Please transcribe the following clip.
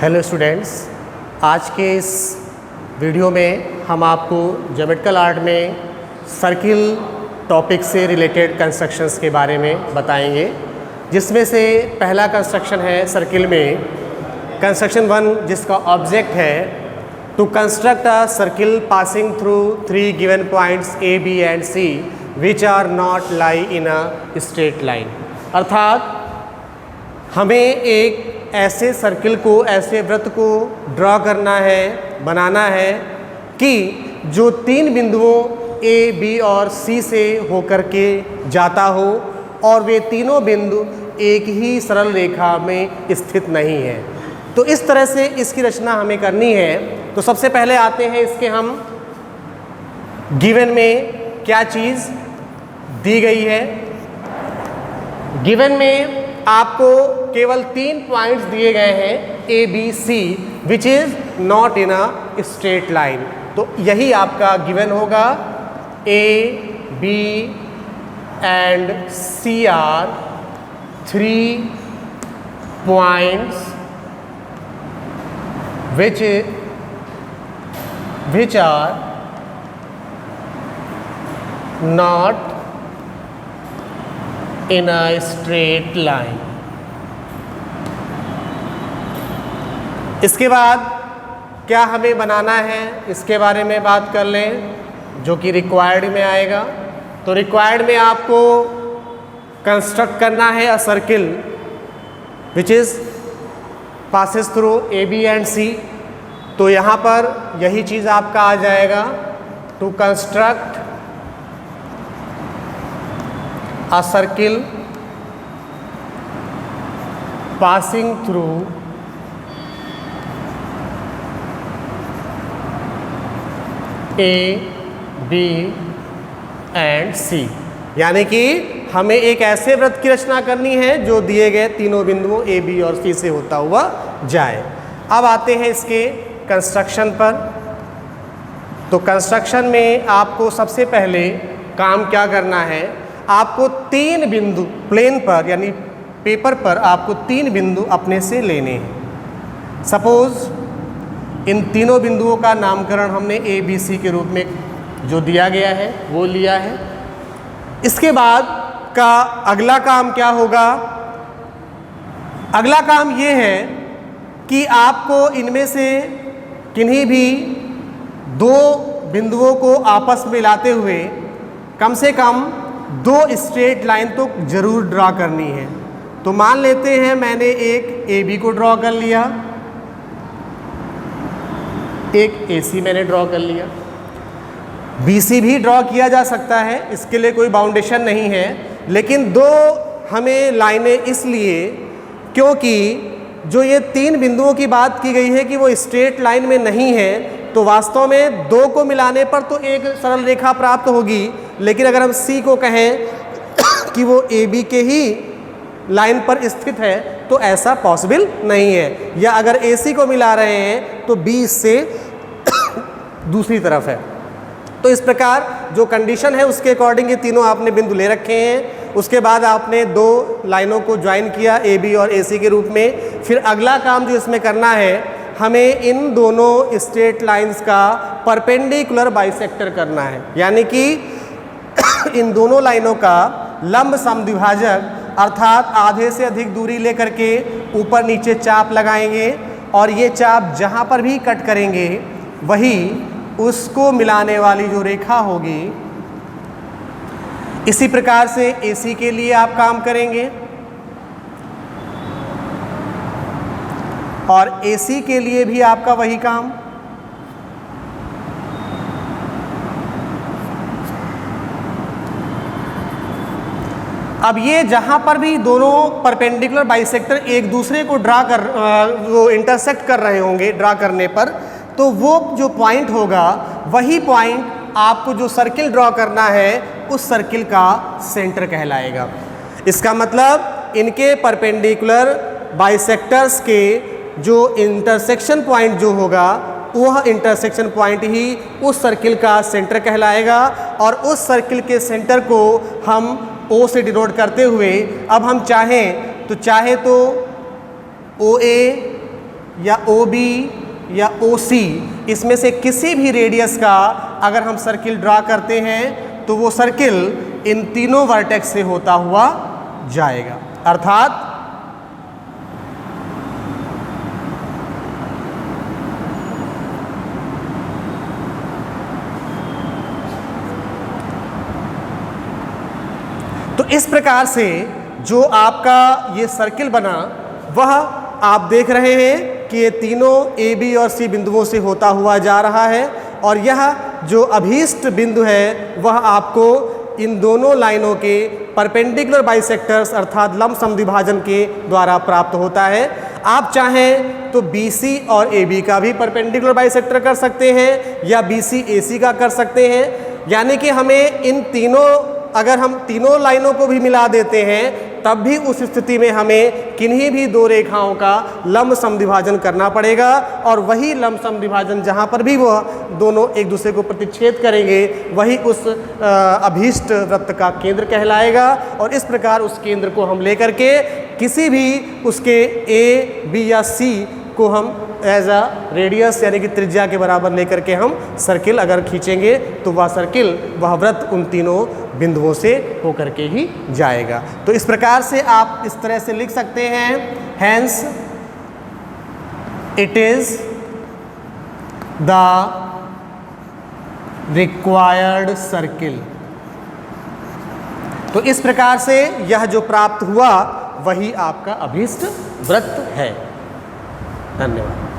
Hello students, आज के इस वीडियो में हम आपको ज्योमेट्रिकल आर्ट में सर्किल टॉपिक से रिलेटेड कंस्ट्रक्शंस के बारे में बताएंगे, जिसमें से पहला कंस्ट्रक्शन है सर्किल में कंस्ट्रक्शन 1, जिसका ऑब्जेक्ट है to construct a circle passing through 3 given points A, B and C which are not lie in a straight line. अर्थात हमें एक ऐसे सर्किल को, ऐसे वृत्त को ड्रॉ करना है, बनाना है कि जो 3 बिंदुओं A, B और C से होकर के जाता हो और वे तीनों बिंदु एक ही सरल रेखा में स्थित नहीं है। तो इस तरह से इसकी रचना हमें करनी है। तो सबसे पहले आते हैं इसके हम गिवन में क्या चीज़ दी गई है। गिवन में आपको केवल 3 पॉइंट्स दिए गए हैं A, B, C which is not in a straight line. तो यही आपका गिवन होगा। A, B and C are 3 points which are not in a straight line। इसके बाद क्या हमें बनाना है, इसके बारे में बात कर लें, जो कि रिक्वायर्ड में आएगा। तो रिक्वायर्ड में आपको कंस्ट्रक्ट करना है a circle which is passes through A, B and C। तो यहाँ पर यही चीज़ आपका आ जाएगा, to construct a circle passing through A, B and C। यानी कि हमें एक ऐसे वृत्त की रचना करनी है जो दिए गए तीनों बिंदुओं A, B और C से होता हुआ जाए। अब आते हैं इसके कंस्ट्रक्शन पर। तो कंस्ट्रक्शन में आपको सबसे पहले काम क्या करना है, आपको 3 बिंदु प्लेन पर यानी पेपर पर आपको 3 बिंदु अपने से लेने हैं। सपोज इन तीनों बिंदुओं का नामकरण हमने A, B, C के रूप में जो दिया गया है वो लिया है। इसके बाद का अगला काम क्या होगा? अगला काम ये है कि आपको इनमें से किन्हीं भी 2 बिंदुओं को आपस में मिलाते हुए कम से कम 2 स्ट्रेट लाइन तो जरूर ड्रॉ करनी है। तो मान लेते हैं मैंने एक AB को ड्रॉ कर लिया, एक AC मैंने ड्रॉ कर लिया। BC भी ड्रॉ किया जा सकता है, इसके लिए कोई बाउंडेशन नहीं है। लेकिन 2 हमें लाइनें इसलिए क्योंकि जो ये 3 बिंदुओं की बात की गई है कि वो स्ट्रेट लाइन में नहीं है, तो वास्तव में 2 को मिलाने पर तो एक सरल रेखा प्राप्त होगी। लेकिन अगर हम C को कहें कि वो AB के ही लाइन पर स्थित है तो ऐसा पॉसिबल नहीं है। या अगर AC को मिला रहे हैं तो B से दूसरी तरफ है। तो इस प्रकार जो कंडीशन है उसके अकॉर्डिंग ये तीनों आपने बिंदु ले रखे हैं। उसके बाद आपने 2 लाइनों को ज्वाइन किया AB और AC के रूप में। फिर अगला काम जो इसमें करना है, हमें इन दोनों स्ट्रेट लाइंस का परपेंडिकुलर बाइसेक्टर करना है। यानी कि इन दोनों लाइनों का लंब समद्विभाजक अर्थात आधे से अधिक दूरी लेकर के ऊपर नीचे चाप लगाएंगे और ये चाप जहाँ पर भी कट करेंगे वही उसको मिलाने वाली जो रेखा होगी। इसी प्रकार से AC के लिए आप काम करेंगे और AC के लिए भी आपका वही काम। अब ये जहाँ पर भी दोनों परपेंडिकुलर बाइसेक्टर एक दूसरे को वो इंटरसेक्ट कर रहे होंगे ड्रा करने पर, तो वो जो पॉइंट होगा वही पॉइंट आपको जो सर्किल ड्रॉ करना है उस सर्किल का सेंटर कहलाएगा। इसका मतलब इनके परपेंडिकुलर बाइसेक्टर्स के जो इंटरसेक्शन पॉइंट जो होगा वह इंटरसेक्शन पॉइंट ही उस सर्किल का सेंटर कहलाएगा। और उस सर्किल के सेंटर को हम O से डिनोट करते हुए अब हम चाहे तो OA या OB या OC, इसमें से किसी भी रेडियस का अगर हम सर्किल ड्रा करते हैं तो वो सर्किल इन तीनों वर्टेक्स से होता हुआ जाएगा। अर्थात तो इस प्रकार से जो आपका ये सर्किल बना वह आप देख रहे हैं कि ये तीनों AB और C बिंदुओं से होता हुआ जा रहा है, और यह जो अभीष्ट बिंदु है वह आपको इन दोनों लाइनों के परपेंडिकुलर बाइसेक्टर्स अर्थात लंब समद्विभाजन के द्वारा प्राप्त होता है। आप चाहें तो BC और AB का भी परपेंडिकुलर बाइसेक्टर कर सकते हैं या BC AC का कर सकते हैं, यानी कि हमें इन तीनों, अगर हम तीनों लाइनों को भी मिला देते हैं तब भी उस स्थिति में हमें किन्हीं भी दो रेखाओं का लंब समद्विभाजन करना पड़ेगा, और वही लंब समद्विभाजन जहाँ पर भी वह दोनों एक दूसरे को प्रतिच्छेद करेंगे वही उस अभीष्ट वृत्त का केंद्र कहलाएगा। और इस प्रकार उस केंद्र को हम लेकर के किसी भी उसके A, B या C को हम एज अ रेडियस यानी कि त्रिज्या के बराबर लेकर के हम सर्किल अगर खींचेंगे तो वह सर्किल, वह वृत्त उन तीनों बिंदुओं से होकर के ही जाएगा। तो इस प्रकार से आप इस तरह से लिख सकते हैं, hence it is the required circle. तो इस प्रकार से यह जो प्राप्त हुआ वही आपका अभीष्ट वृत्त है। धन्यवाद।